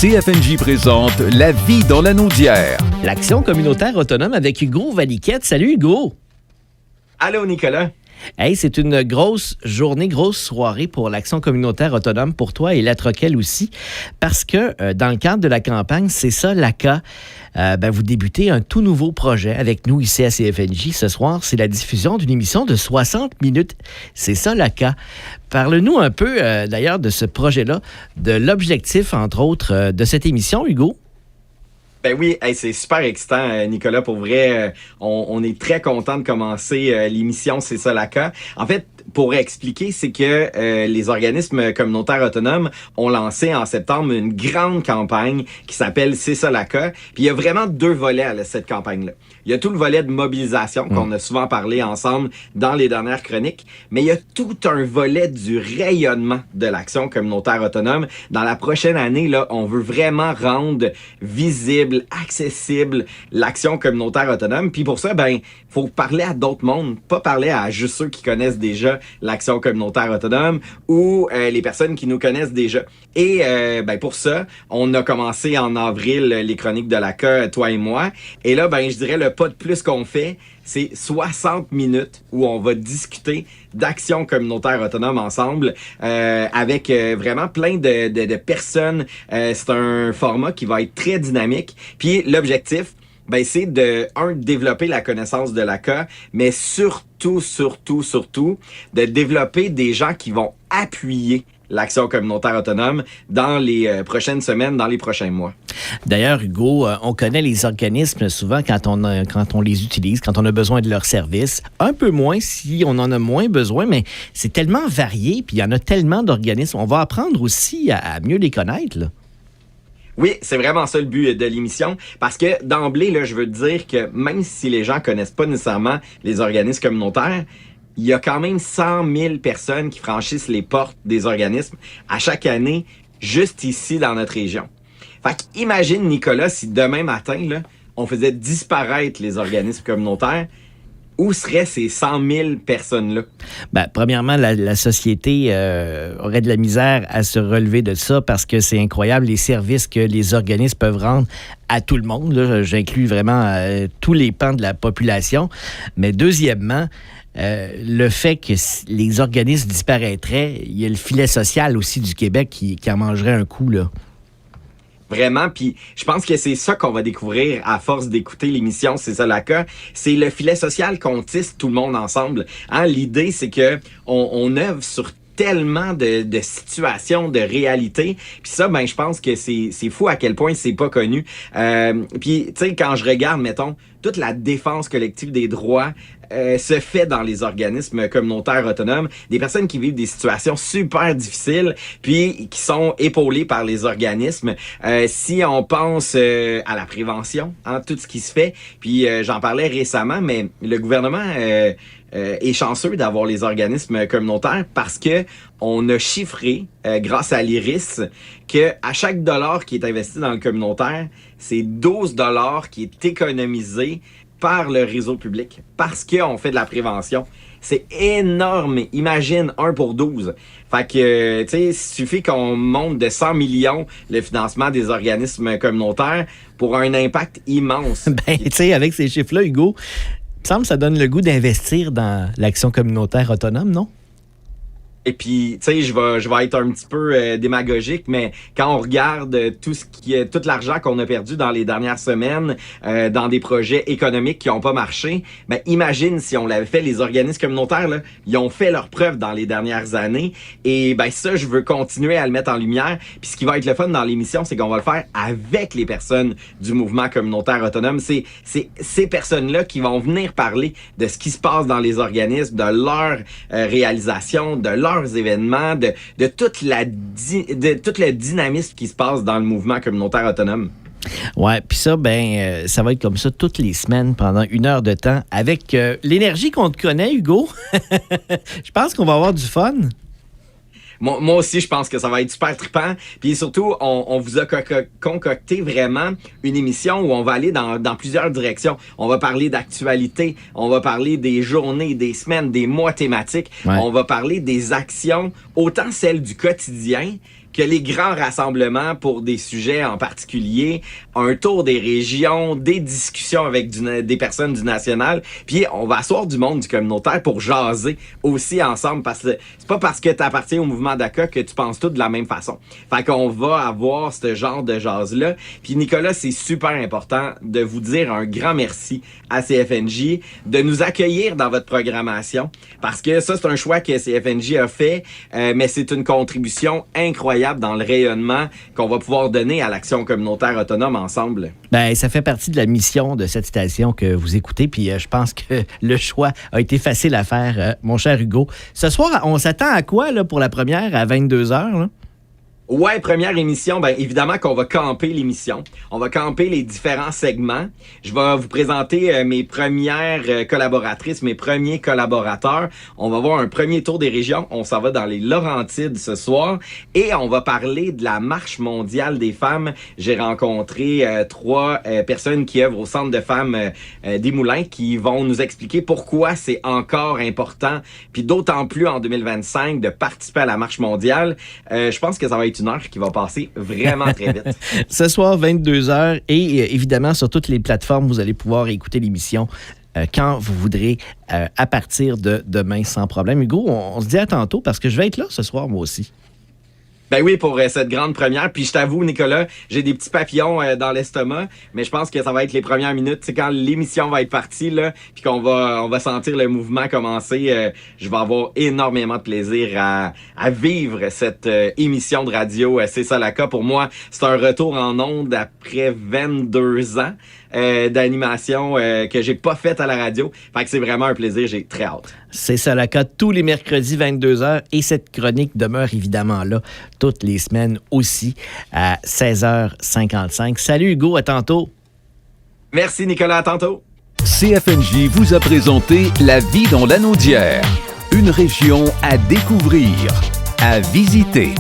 CFNJ présente La vie dans la Naudière. L'Action communautaire autonome avec Hugo Valiquette. Salut Hugo! Allô Nicolas! Hey, c'est une grosse journée, grosse soirée pour l'Action communautaire autonome, pour toi et la Troquelle aussi, parce que dans le cadre de la campagne, c'est ça, l'ACA, vous débutez un tout nouveau projet avec nous ici à CFNJ. Ce soir, c'est la diffusion d'une émission de 60 minutes. C'est ça, l'ACA. Parle-nous un peu, d'ailleurs, de ce projet-là, de l'objectif, entre autres, de cette émission, Hugo. Ben oui, hey, c'est super excitant, Nicolas. Pour vrai, on est très content de commencer l'émission C'est ça l'ACA. En fait, pour expliquer, c'est que les organismes communautaires autonomes ont lancé en septembre une grande campagne qui s'appelle C'est ça l'ACA. Puis il y a vraiment deux volets à cette campagne-là. Il y a tout le volet de mobilisation qu'on a souvent parlé ensemble dans les dernières chroniques, mais il y a tout un volet du rayonnement de l'action communautaire autonome. Dans la prochaine année, là, on veut vraiment rendre visible, accessible l'action communautaire autonome. Puis pour ça, faut parler à d'autres mondes, pas parler à juste ceux qui connaissent déjà l'action communautaire autonome ou les personnes qui nous connaissent déjà. Et pour ça, on a commencé en avril les chroniques de l'ACA, toi et moi. Et là, je dirais le pas de plus qu'on fait, c'est 60 minutes où on va discuter d'action communautaire autonome ensemble avec vraiment plein de personnes. C'est un format qui va être très dynamique. Puis l'objectif, c'est de développer la connaissance de l'ACA, mais surtout, de développer des gens qui vont appuyer l'action communautaire autonome dans les prochaines semaines, dans les prochains mois. D'ailleurs, Hugo, on connaît les organismes souvent quand on les utilise, quand on a besoin de leurs services. Un peu moins si on en a moins besoin, mais c'est tellement varié, puis il y en a tellement d'organismes. On va apprendre aussi à mieux les connaître, là. Oui, c'est vraiment ça le but de l'émission, parce que d'emblée, là, je veux te dire que même si les gens connaissent pas nécessairement les organismes communautaires, il y a quand même 100 000 personnes qui franchissent les portes des organismes à chaque année, juste ici dans notre région. Fait qu'imagine, Nicolas, si demain matin, là, on faisait disparaître les organismes communautaires, où seraient ces 100 000 personnes-là? Premièrement, la société aurait de la misère à se relever de ça parce que c'est incroyable les services que les organismes peuvent rendre à tout le monde. Là, j'inclus vraiment tous les pans de la population. Mais deuxièmement, le fait que les organismes disparaîtraient, il y a le filet social aussi du Québec qui en mangerait un coup, là. Vraiment, puis je pense que c'est ça qu'on va découvrir à force d'écouter l'émission C'est ça l'ACA. C'est le filet social qu'on tisse tout le monde ensemble. L'idée, c'est que on œuvre sur tellement de situations, de réalités. Puis ça, je pense que c'est fou à quel point c'est pas connu. Puis, tu sais, quand je regarde, mettons, toute la défense collective des droits se fait dans les organismes communautaires autonomes. Des personnes qui vivent des situations super difficiles, puis qui sont épaulées par les organismes. Si on pense à la prévention, tout ce qui se fait, puis j'en parlais récemment, mais le gouvernement est chanceux d'avoir les organismes communautaires parce que on a chiffré, grâce à l'IRIS, que à chaque dollar qui est investi dans le communautaire, c'est 12 $ qui est économisé par le réseau public parce qu'on fait de la prévention. C'est énorme. Imagine 1 pour 12. Fait que, tu sais, il suffit qu'on monte de 100 millions le financement des organismes communautaires pour un impact immense. Tu sais, avec ces chiffres-là, Hugo, il me semble que ça donne le goût d'investir dans l'action communautaire autonome, non? Et puis, tu sais, je vais être un petit peu démagogique, mais quand on regarde tout l'argent qu'on a perdu dans les dernières semaines, dans des projets économiques qui n'ont pas marché, imagine si on l'avait fait, les organismes communautaires, là, ils ont fait leurs preuves dans les dernières années. Et ça, je veux continuer à le mettre en lumière. Puis ce qui va être le fun dans l'émission, c'est qu'on va le faire avec les personnes du mouvement communautaire autonome. C'est ces personnes-là qui vont venir parler de ce qui se passe dans les organismes, de leur réalisation, de leur événements, de tout le dynamisme qui se passe dans le mouvement communautaire autonome. Ouais, puis ça, ça va être comme ça toutes les semaines pendant 1 heure de temps avec l'énergie qu'on te connaît, Hugo. Je pense qu'on va avoir du fun. Moi aussi, je pense que ça va être super trippant. Puis surtout, on vous a concocté vraiment une émission où on va aller dans plusieurs directions. On va parler d'actualité, on va parler des journées, des semaines, des mois thématiques. Ouais. On va parler des actions, autant celles du quotidien que les grands rassemblements pour des sujets en particulier, un tour des régions, des discussions avec des personnes du national, puis on va asseoir du monde du communautaire pour jaser aussi ensemble, parce que c'est pas parce que tu appartiens au mouvement DACA que tu penses tout de la même façon. Fait qu'on va avoir ce genre de jase-là. Puis Nicolas, c'est super important de vous dire un grand merci à CFNJ, de nous accueillir dans votre programmation, parce que ça, c'est un choix que CFNJ a fait, mais c'est une contribution incroyable dans le rayonnement qu'on va pouvoir donner à l'action communautaire autonome ensemble. Ben, ça fait partie de la mission de cette station que vous écoutez, puis je pense que le choix a été facile à faire, mon cher Hugo. Ce soir, on s'attend à quoi là, pour la première à 22h? Ouais, première émission, ben évidemment qu'on va camper l'émission. On va camper les différents segments. Je vais vous présenter mes premières collaboratrices, mes premiers collaborateurs. On va voir un premier tour des régions. On s'en va dans les Laurentides ce soir. Et on va parler de la Marche mondiale des femmes. J'ai rencontré 3 personnes qui œuvrent au Centre de femmes des Moulins qui vont nous expliquer pourquoi c'est encore important, puis d'autant plus en 2025, de participer à la Marche mondiale. Je pense que ça va être une heure qui va passer vraiment très vite. Ce soir, 22h, et évidemment, sur toutes les plateformes, vous allez pouvoir écouter l'émission quand vous voudrez, à partir de demain, sans problème. Hugo, on se dit à tantôt, parce que je vais être là ce soir, moi aussi. Ben oui, pour cette grande première. Puis je t'avoue, Nicolas, j'ai des petits papillons dans l'estomac, mais je pense que ça va être les premières minutes. C'est quand l'émission va être partie, là, puis on va sentir le mouvement commencer. Je vais avoir énormément de plaisir à vivre cette émission de radio. C'est ça la cas. Pour moi, c'est un retour en ondes après 22 ans d'animation que j'ai pas faite à la radio. Fait que c'est vraiment un plaisir. J'ai très hâte. C'est ça la cas tous les mercredis 22h, et cette chronique demeure évidemment là toutes les semaines aussi à 16h55. Salut Hugo, à tantôt. Merci Nicolas, à tantôt. CFNJ vous a présenté La vie dans l'Anaudière, une région à découvrir, à visiter.